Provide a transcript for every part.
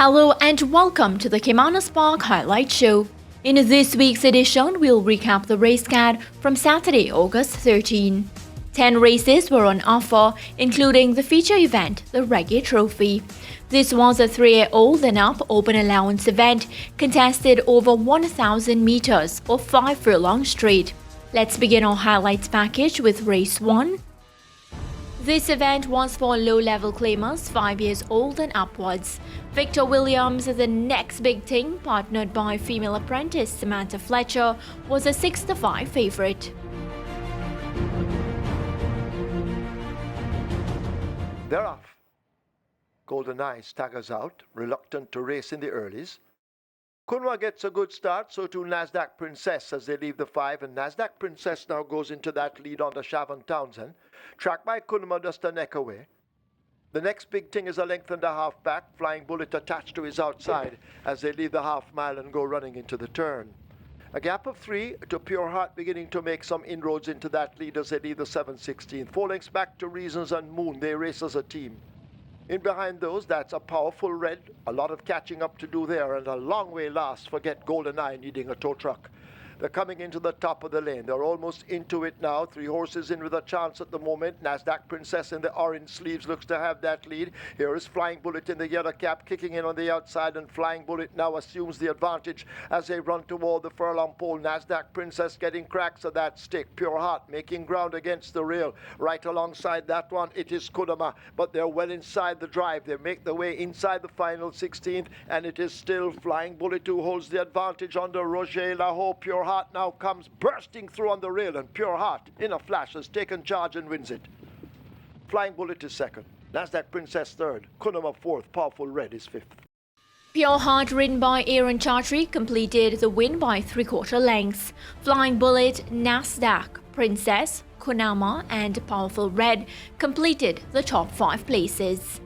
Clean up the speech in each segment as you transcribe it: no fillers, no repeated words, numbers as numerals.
Hello and welcome to the Caymanas Park Highlight Show. In this week's edition, we'll recap the race card from Saturday, August 13. 10 races were on offer, including the feature event, the Reggae Trophy. This was a 3-year-old and up open allowance event contested over 1,000 meters or 5 furlong straight. Let's begin our highlights package with race 1. This event was for low-level claimers 5 years old and upwards. Victor Williams, the next big thing, partnered by female apprentice Samantha Fletcher, was a 6-5 favorite. They're off. Golden Eye staggers out, reluctant to race in the earlies. Kunwa gets a good start, so too Nasdaq Princess as they leave the 5, and Nasdaq Princess now goes into that lead under Shavon Townsend. Tracked by Kunwa just a neck away. The next big thing is a length and a half back, Flying Bullet attached to his outside as they leave the half mile and go running into the turn. A gap of 3 to Pure Heart beginning to make some inroads into that lead as they leave the 7/16. 4 lengths back to Reasons and Moon, they race as a team. In behind those, that's a powerful Red, a lot of catching up to do there, and a long way last, forget Golden Eye needing a tow truck. They're coming into the top of the lane. They're almost into it now. 3 horses in with a chance at the moment. Nasdaq Princess in the orange sleeves looks to have that lead. Here is Flying Bullet in the yellow cap, kicking in on the outside, and Flying Bullet now assumes the advantage as they run toward the furlong pole. Nasdaq Princess getting cracks of that stick. Pure Heart making ground against the rail. Right alongside that one, it is Kudama, but they're well inside the drive. They make their way inside the final 16th, and it is still Flying Bullet who holds the advantage under Roger Laho. Pure Heart now comes bursting through on the rail, and Pure Heart in a flash has taken charge and wins it. Flying Bullet is second, Nasdaq Princess third, Kunama fourth, Powerful Red is fifth. Pure Heart, ridden by Aaron Chartry, completed the win by 3/4 lengths. Flying Bullet, Nasdaq Princess, Kunama and Powerful Red completed the top 5 places.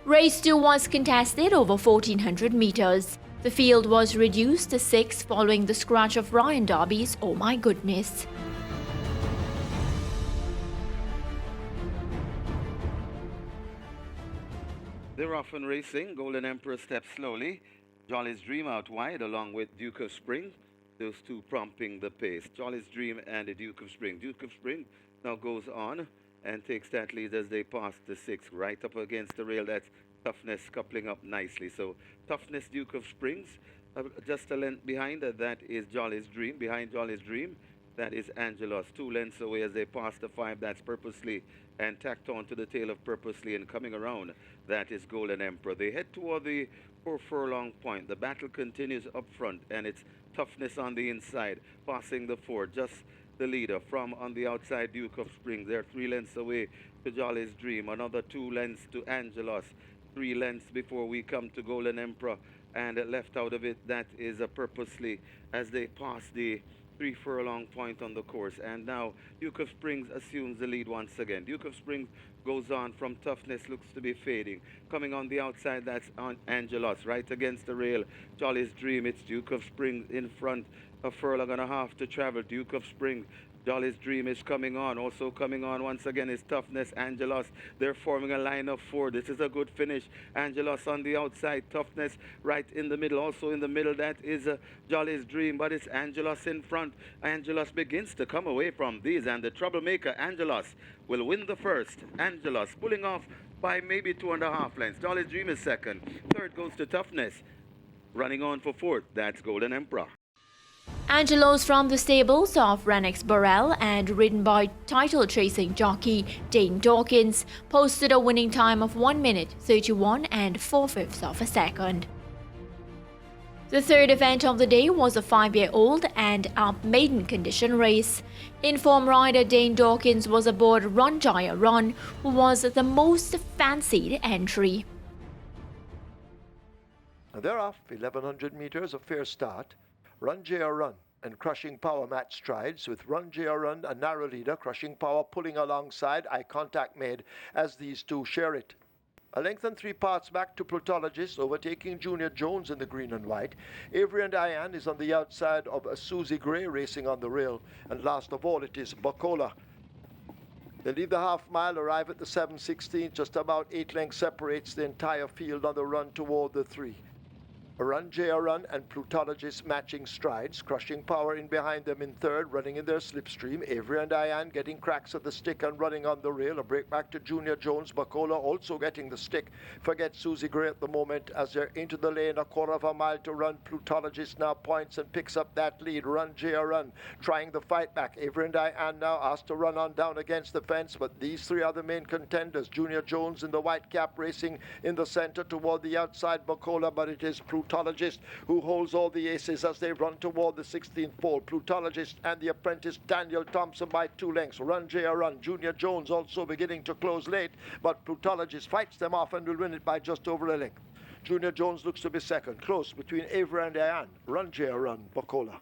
Race 2 was contested over 1,400 meters. The field was reduced to 6 following the scratch of Ryan Darby's Oh My Goodness. They're off and racing. Golden Emperor steps slowly. Jolly's Dream out wide along with Duke of Spring. Those two prompting the pace. Jolly's Dream and the Duke of Spring. Duke of Spring now goes on and takes that lead as they pass the 6 right up against the rail. That's Toughness coupling up nicely. So Toughness, Duke of Springs, just a length behind that is Jolly's Dream. Behind Jolly's Dream, that is Angelos. 2 lengths away as they pass the 5, that's Purposely, and tacked on to the tail of Purposely and coming around, that is Golden Emperor. They head toward the 4 furlong point. The battle continues up front, and it's Toughness on the inside, passing the 4, just the leader from on the outside, Duke of Springs. They're 3 lengths away to Jolly's Dream, another 2 lengths to Angelos. 3 lengths before we come to Golden Emperor, and left out of it, that is Purposely as they pass the 3 furlong point on the course. And now Duke of Springs assumes the lead once again. Duke of Springs goes on from Toughness, looks to be fading. Coming on the outside, that's on Angelos, right against the rail. Jolly's Dream, it's Duke of Springs in front, a furlong and a half to travel. Duke of Springs, Jolly's Dream is coming on. Also coming on once again is Toughness, Angelos. They're forming a line of 4. This is a good finish. Angelos on the outside, Toughness right in the middle. Also in the middle, that is Jolly's Dream, but it's Angelos in front. Angelos begins to come away from these, and the troublemaker, Angelos, will win the first. Angelos pulling off by maybe 2.5 lengths. Jolly's Dream is second. Third goes to Toughness. Running on for fourth, that's Golden Emperor. Angelos from the stables of Renix Burrell and ridden by title-chasing jockey Dane Dawkins posted a winning time of 1 minute 31 and 4/5 of a second. The third event of the day was a 5-year-old and up maiden condition race. Informed rider Dane Dawkins was aboard Run Jaya Run, who was the most fancied entry. They're off 1,100 meters, a fair start. Run Jaya Run and Crushing Power match strides, with Run Jaya Run a narrow leader, Crushing Power pulling alongside, eye contact made as these two share it. A length and 3 parts back to Plutologist, overtaking Junior Jones in the green and white. Avery and Diane is on the outside of Susie Gray racing on the rail, and last of all it is Bacola. They leave the half mile, arrive at the 7/16, just about 8 lengths separates the entire field on the run toward the 3. Run J a Run and Plutologist matching strides, crushing power in behind them in third, running in their slipstream. Avery and Diane getting cracks at the stick and running on the rail. A break back to Junior Jones. Bacola also getting the stick. Forget Susie Gray at the moment as they're into the lane. A quarter of a mile to run. Plutologist now points and picks up that lead. Run J a Run trying the fight back. Avery and Diane now asked to run on down against the fence, but these three are the main contenders. Junior Jones in the white cap racing in the center toward the outside Bacola, but it is Plutologist who holds all the aces as they run toward the 16th pole. Plutologist and the apprentice Daniel Thompson by 2 lengths. Run J a Run. Junior Jones also beginning to close late, but Plutologist fights them off and will win it by just over a length. Junior Jones looks to be second, close between Avery and Diane. Run J a Run, Bacola.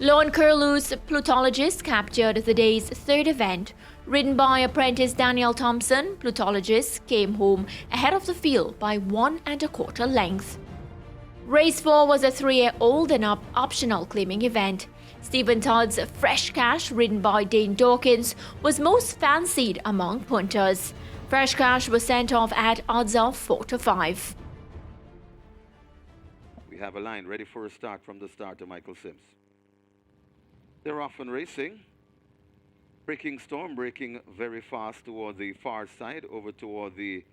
Lone Curlew's Plutologist captured the day's third event. Ridden by apprentice Daniel Thompson, Plutologist came home ahead of the field by 1 1/4 lengths. Race 4 was a 3-year-old and up optional claiming event. Stephen Todd's Fresh Cash, ridden by Dane Dawkins, was most fancied among punters. Fresh Cash was sent off at odds of 4 to 5. We have a line ready for a start from the starter, Michael Sims. They're off and racing. Breaking Storm breaking very fast toward the far side, over toward the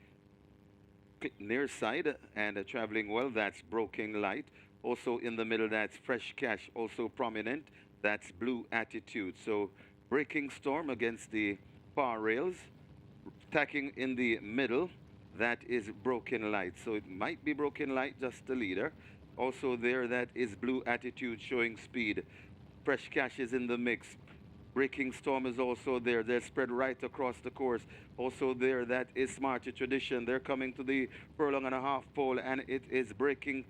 near side, and traveling well. That's Broken Light. Also in the middle, that's Fresh Cash, also prominent. That's Blue Attitude. So Breaking Storm against the far rails. Attacking in the middle, that is Broken Light. So it might be Broken Light, just the leader. Also there, that is Blue Attitude showing speed. Fresh Cash is in the mix. Breaking Storm is also there. They're spread right across the course. Also there, that is Smarty Tradition. They're coming to the furlong and a half pole, and it is Broken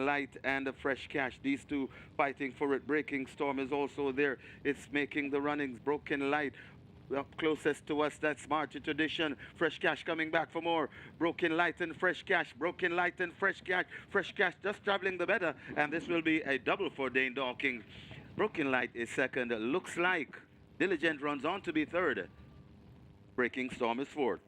Light and a Fresh Cash. These two fighting for it. Breaking Storm is also there. It's making the runnings. Broken Light up closest to us, that's Smarty Tradition. Fresh Cash coming back for more. Broken Light and Fresh Cash. Broken Light and Fresh Cash. Fresh Cash just traveling the better, and this will be a double for Dane Dawkins. Broken Light is second. Looks like Diligent runs on to be third. Breaking Storm is fourth.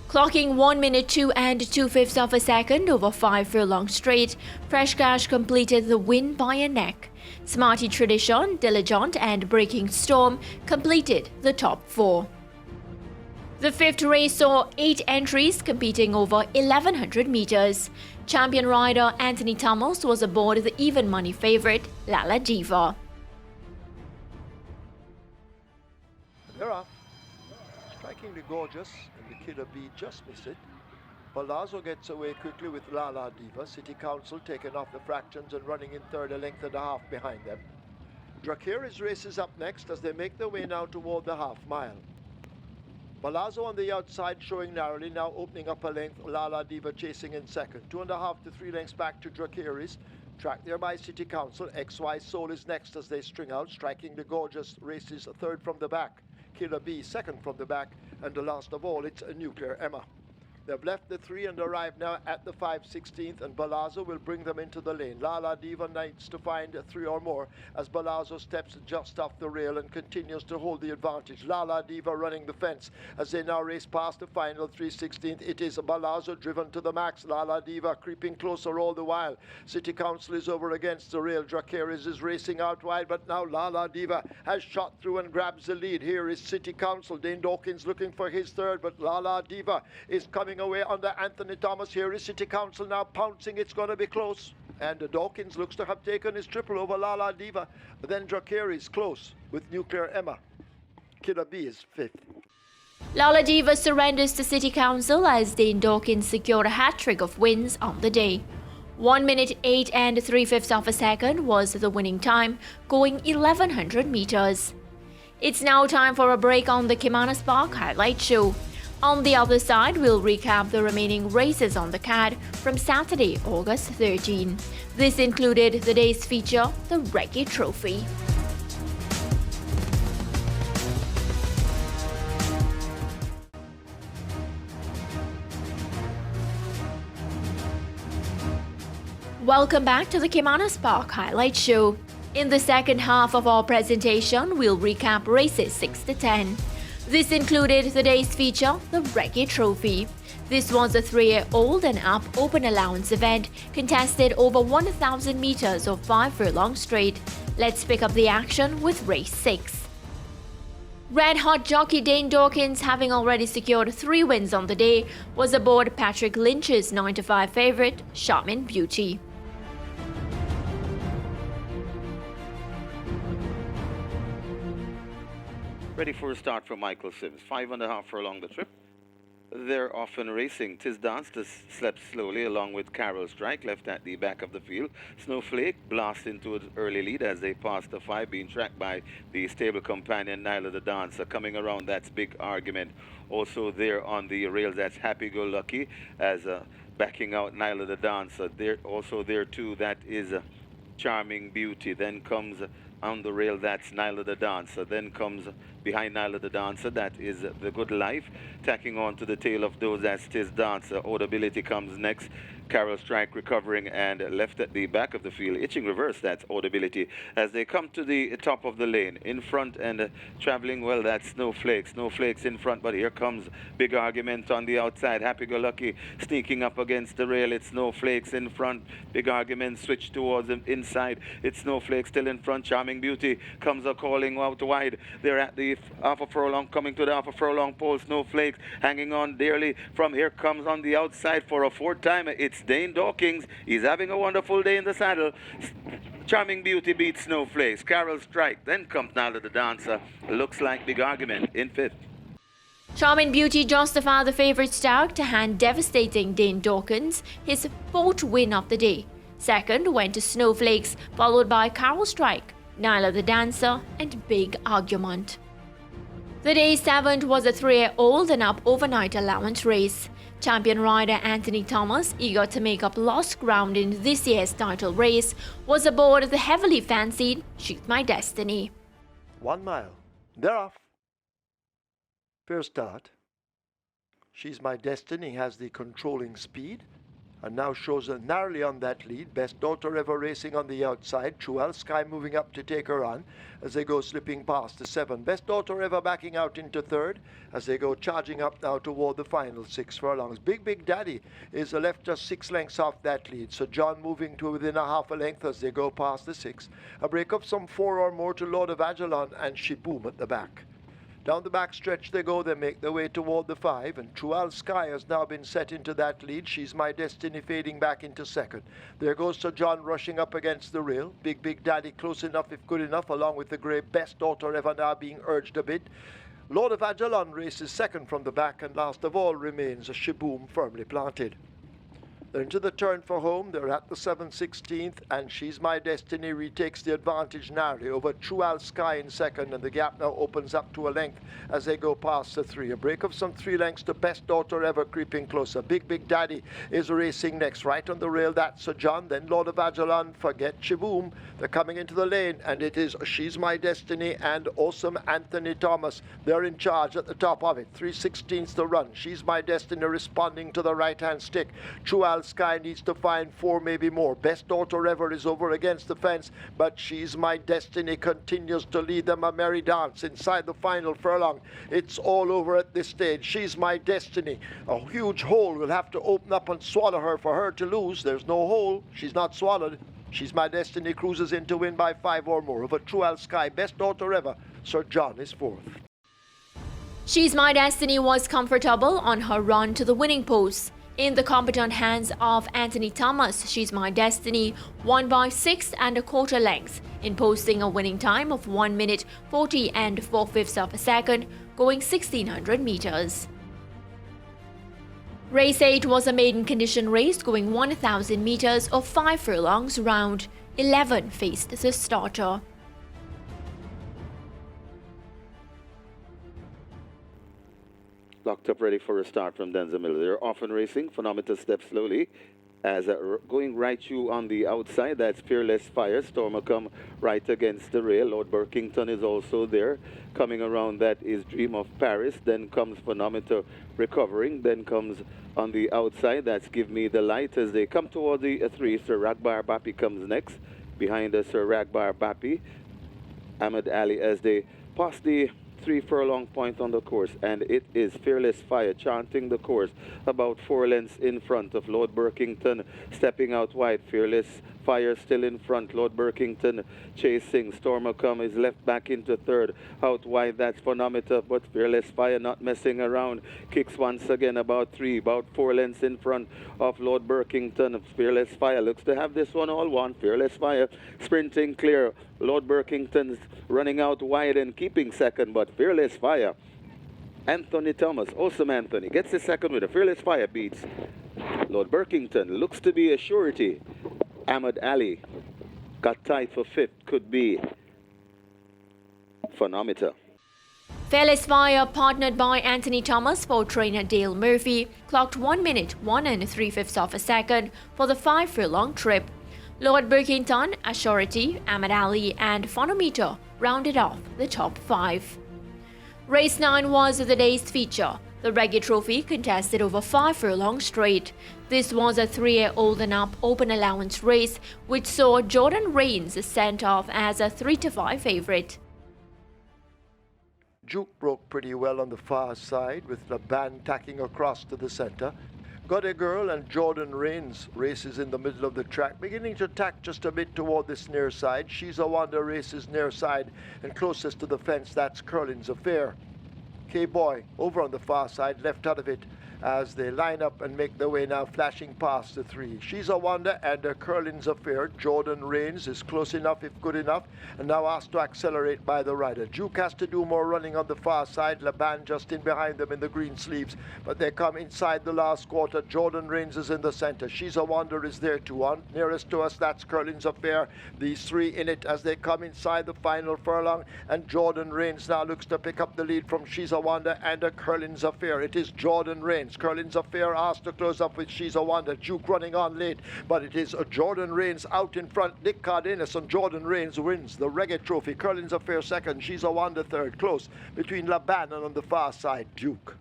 Clocking 1 minute 2 2/5 of a second over 5 furlong straight, Fresh Cash completed the win by a neck. Smarty Tradition, Diligent and Breaking Storm completed the top 4. The fifth race saw 8 entries competing over 1,100 meters. Champion rider Anthony Thomas was aboard the even money favorite Lala Diva. They're off. Strikingly gorgeous, and the Killer Bee just missed it. Palazzo gets away quickly with Lala Diva. City Council taking off the fractions and running in third, a length and a half behind them. Dracaris races up next as they make their way now toward the half mile. Palazzo on the outside showing narrowly, now opening up a length. Lala Diva chasing in second. 2.5 to 3 lengths back to Dracaris. Tracked there by City Council. XY Soul is next as they string out. Striking the gorgeous races third from the back. Killer B second from the back. And the last of all, it's a Nuclear Emma. They've left the 3 and arrive now at the 5/16th, and Balazzo will bring them into the lane. Lala Diva needs to find 3 or more as Balazzo steps just off the rail and continues to hold the advantage. Lala Diva running the fence as they now race past the final 3/16th. It is Balazzo driven to the max. Lala Diva creeping closer all the while. City Council is over against the rail. Dracaris is racing out wide, but now Lala Diva has shot through and grabs the lead. Here is City Council. Dane Dawkins looking for his third, but Lala Diva is coming away under Anthony Thomas. Here is City Council now pouncing. It's going to be close. And Dawkins looks to have taken his triple over Lala Diva. But then Dracaris close with Nuclear Emma. Killer B is fifth. Lala Diva surrenders to City Council as Dane Dawkins secured a hat-trick of wins on the day. 1 minute 8 3/5 of a second was the winning time, going 1,100 meters. It's now time for a break on the Caymanas Park Highlight Show. On the other side, we'll recap the remaining races on the card from Saturday, August 13. This included the day's feature, the Reggae Trophy. Welcome back to the Caymanas Park Highlight Show. In the second half of our presentation, we'll recap races 6 to 10. This included the day's feature, the Reggae Trophy. This was a 3-year-old and up open allowance event contested over 1,000 meters of 5 furlong straight. Let's pick up the action with race 6. Red hot jockey Dane Dawkins, having already secured 3 wins on the day, was aboard Patrick Lynch's 9-5 favourite, Charmin Beauty. Ready for a start from Michael Sims. 5.5 furlong the trip. They're often racing. Tis Dance slept slowly along with Carol Strike, left at the back of the field. Snowflake blast into an early lead as they pass the 5, being tracked by the stable companion Nyla the Dancer. Coming around, that's Big Argument. Also there on the rails, that's Happy Go Lucky as backing out Nyla the Dancer. Also there too, that is Charming Beauty. Then comes on the rail, that's Nyla the Dancer. Then comes behind Nyla the Dancer, that is The Good Life. Tacking on to the tail of those, that's Tis Dancer. Audibility comes next. Carol Strike recovering and left at the back of the field. Itching Reverse, that's Audibility. As they come to the top of the lane, in front and traveling well, that's Snowflake. Snowflake's in front, but here comes Big Argument on the outside. Happy Go Lucky sneaking up against the rail. It's Snowflake's in front. Big Argument switch towards the inside. It's Snowflake still in front. Charming Beauty comes a calling out wide. They're at the half a furlong, coming to the half a furlong pole. Snowflake hanging on dearly. From here comes on the outside for a 4th time. It's Dane Dawkins. He's having a wonderful day in the saddle. Charming Beauty beats Snowflakes. Carol Strike. Then comes Nyla the Dancer. Looks like Big Argument in 5th. Charming Beauty justified the favourite start to hand devastating Dane Dawkins his 4th win of the day. Second went to Snowflakes, followed by Carol Strike, Nyla the Dancer, and Big Argument. The day's 7th was a 3-year-old and up overnight allowance race. Champion rider Anthony Thomas, eager to make up lost ground in this year's title race, was aboard the heavily fancied She's My Destiny. 1 mile. They're off. First start. She's My Destiny has the controlling speed and now shows her narrowly on that lead. Best Daughter Ever racing on the outside. Truel Sky moving up to take her on as they go slipping past the 7. Best Daughter Ever backing out into 3rd as they go charging up now toward the final 6 furlongs. Big Daddy is left just 6 lengths off that lead. So John moving to within a half a length as they go past the 6. A break of some 4 or more to Lord of Ajalon and Shiboom at the back. Down the back stretch they go, they make their way toward the 5, and Truel Sky has now been set into that lead. She's My Destiny fading back into 2nd. There goes Sir John rushing up against the rail. Big Daddy close enough if good enough, along with the grey Best Daughter Ever now being urged a bit. Lord of Ajalon races 2nd from the back, and last of all remains a Shiboom firmly planted. They're into the turn for home. They're at the 7/16th, and She's My Destiny retakes the advantage narrowly over Truel Sky in 2nd, and the gap now opens up to a length as they go past the 3. A break of some 3 lengths to Best Daughter Ever creeping closer. Big Daddy is racing next. Right on the rail, that's Sir John. Then Lord of Ajalon, forget Shiboom. They're coming into the lane, and it is She's My Destiny and Awesome Anthony Thomas. They're in charge at the top of it. 3/16 to run. She's My Destiny responding to the right-hand stick. Truel Sky needs to find 4, maybe more. Best Daughter Ever is over against the fence, but She's My Destiny continues to lead them a merry dance inside the final furlong. It's all over at this stage. She's My Destiny. A huge hole will have to open up and swallow her for her to lose. There's no hole. She's not swallowed. She's My Destiny cruises in to win by 5 or more over Truel Sky. Best Daughter Ever. Sir John is 4th. She's My Destiny was comfortable on her run to the winning post. In the competent hands of Anthony Thomas, She's My Destiny won by 6¼ lengths in posting a winning time of 1 minute 40 4/5 of a second, going 1,600 meters. Race 8 was a maiden condition race going 1,000 meters of 5 furlongs round. 11 faced the starter. Locked up, ready for a start from Denzel Miller. They're often racing. Phenometer steps slowly as going right through on the outside. That's Fearless Fire. Stormer come right against the rail. Lord Burkington is also there. Coming around, that is Dream of Paris. Then comes Phenometer recovering. Then comes on the outside, that's Give Me the Light. As they come toward the 3, Sir Ragbar Bapi comes next. Behind Sir Ragbar Bapi, Ahmed Ali as they pass the 3 furlong point on the course, and it is Fearless Fire chanting the course about 4 lengths in front of Lord Berkington, stepping out wide. Fearless Fire still in front. Lord Berkington chasing. Stormacom is left back into third. Out wide, that's Phonometer, but Fearless Fire not messing around. Kicks once again about 4 lengths in front of Lord Berkington. Fearless Fire looks to have this one all won. Fearless Fire sprinting clear. Lord Berkington's running out wide and keeping second, but Fearless Fire. Anthony Thomas, awesome Anthony, gets the second winner. Fearless Fire beats Lord Berkington. Looks to be a surety. Ahmed Ali got tied for fifth. Could be Phonometer. Fearless Fire, partnered by Anthony Thomas for trainer Dale Murphy, clocked 1 minute, 1 3/5 of a second for the 5 furlong trip. Lord Berkington, Assurity, Ahmed Ali and Phonometer rounded off the top 5. Race 9 was the day's feature. The Reggae Trophy contested over 5 furlongs straight. This was a 3-year-old and up open allowance race, which saw Jordan Rains sent off as a 3-5 favourite. Duke broke pretty well on the far side with Laban tacking across to the centre. Got a Girl and Jordan Rains races in the middle of the track, beginning to tack just a bit toward this near side. She's a Wonder races near side, and closest to the fence, that's Curlin's Affair. K-Boy over on the far side, left out of it as they line up and make their way now, flashing past the 3. She's a Wonder and a Curlin's Affair. Jordan Rains is close enough, if good enough, and now asked to accelerate by the rider. Duke has to do more running on the far side. Laban just in behind them in the green sleeves, but they come inside the last quarter. Jordan Rains is in the center. She's a Wonder is there too. On nearest to us, that's Curlin's Affair. These 3 in it as they come inside the final furlong, and Jordan Rains now looks to pick up the lead from She's a Wonder and a Curlin's Affair. It is Jordan Rains. Curlin's Affair asked to close up with She's a Wonder. Duke running on late, but it is Jordan Rains out in front. Nick Cardenas, and Jordan Rains wins the Reggae Trophy. Curlin's Affair second. She's a Wonder third. Close between Laban and on the far side, Duke.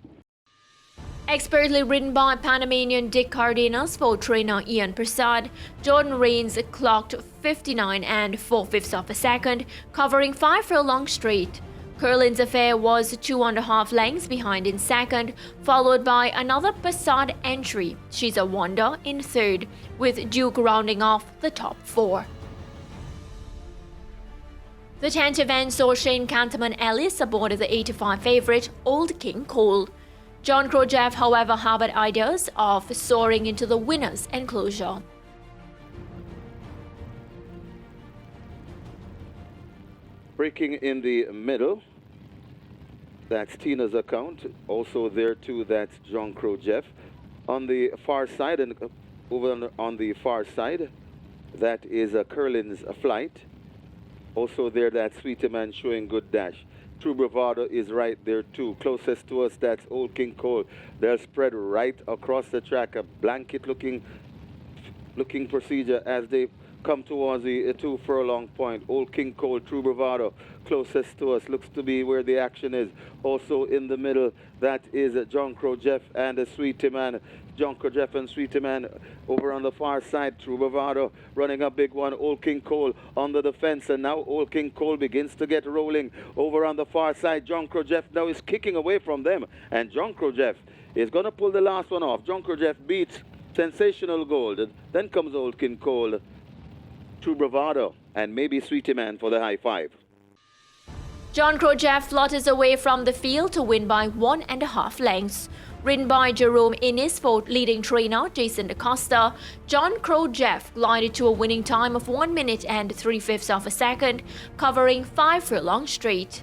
Expertly ridden by Panamanian Dick Cardenas for trainer Ian Prasad, Jordan Rains clocked 59 4/5 of a second, covering 5 furlongs straight. Curlin's Affair was 2.5 lengths behind in second, followed by another Passad entry. She's a Wonder in third, with Duke rounding off the top 4. The 10th event saw Shane Canterman Ellis aboard the 8-5 favourite Old King Cole. John Krojeff, however, harbored ideas of soaring into the winner's enclosure. Breaking in the middle, that's Tina's account. Also there too, that's John Krojeff. On the far side, and over on the far side, that is a Curlin's Flight. Also there, that's Sweetie Man showing good dash. True Bravado is right there too. Closest to us, that's Old King Cole. They're spread right across the track, a blanket looking procedure as they come towards the 2 furlong point. Old King Cole, True Bravado, closest to us, looks to be where the action is. Also in the middle, that is John Krojeff and Sweetie Man. John Krojeff and Sweetie Man over on the far side. True Bravado running a big one. Old King Cole under the fence, and now Old King Cole begins to get rolling over on the far side. John Krojeff now is kicking away from them, and John Krojeff is going to pull the last one off. John Krojeff beats Sensational Gold. Then comes Old King Cole, True Bravado, and maybe Sweetie Man for the high 5. John Krojeff flutters away from the field to win by 1.5 lengths. Ridden by Jerome Innes for leading trainer Jason DaCosta, John Krojeff glided to a winning time of 1 minute and 3/5 of a second, covering 5 furlongs straight.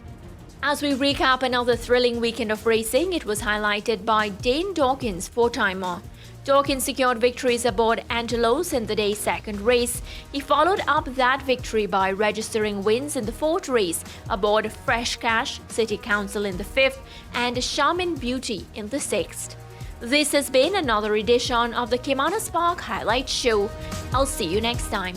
As we recap another thrilling weekend of racing, it was highlighted by Dane Dawkins' 4-timer. Dawkins secured victories aboard Angelos in the day's second race. He followed up that victory by registering wins in the 4th race aboard Fresh Cash, City Council in the 5th, and Shaman Beauty in the 6th. This has been another edition of the Caymanas Park Highlight Show. I'll see you next time.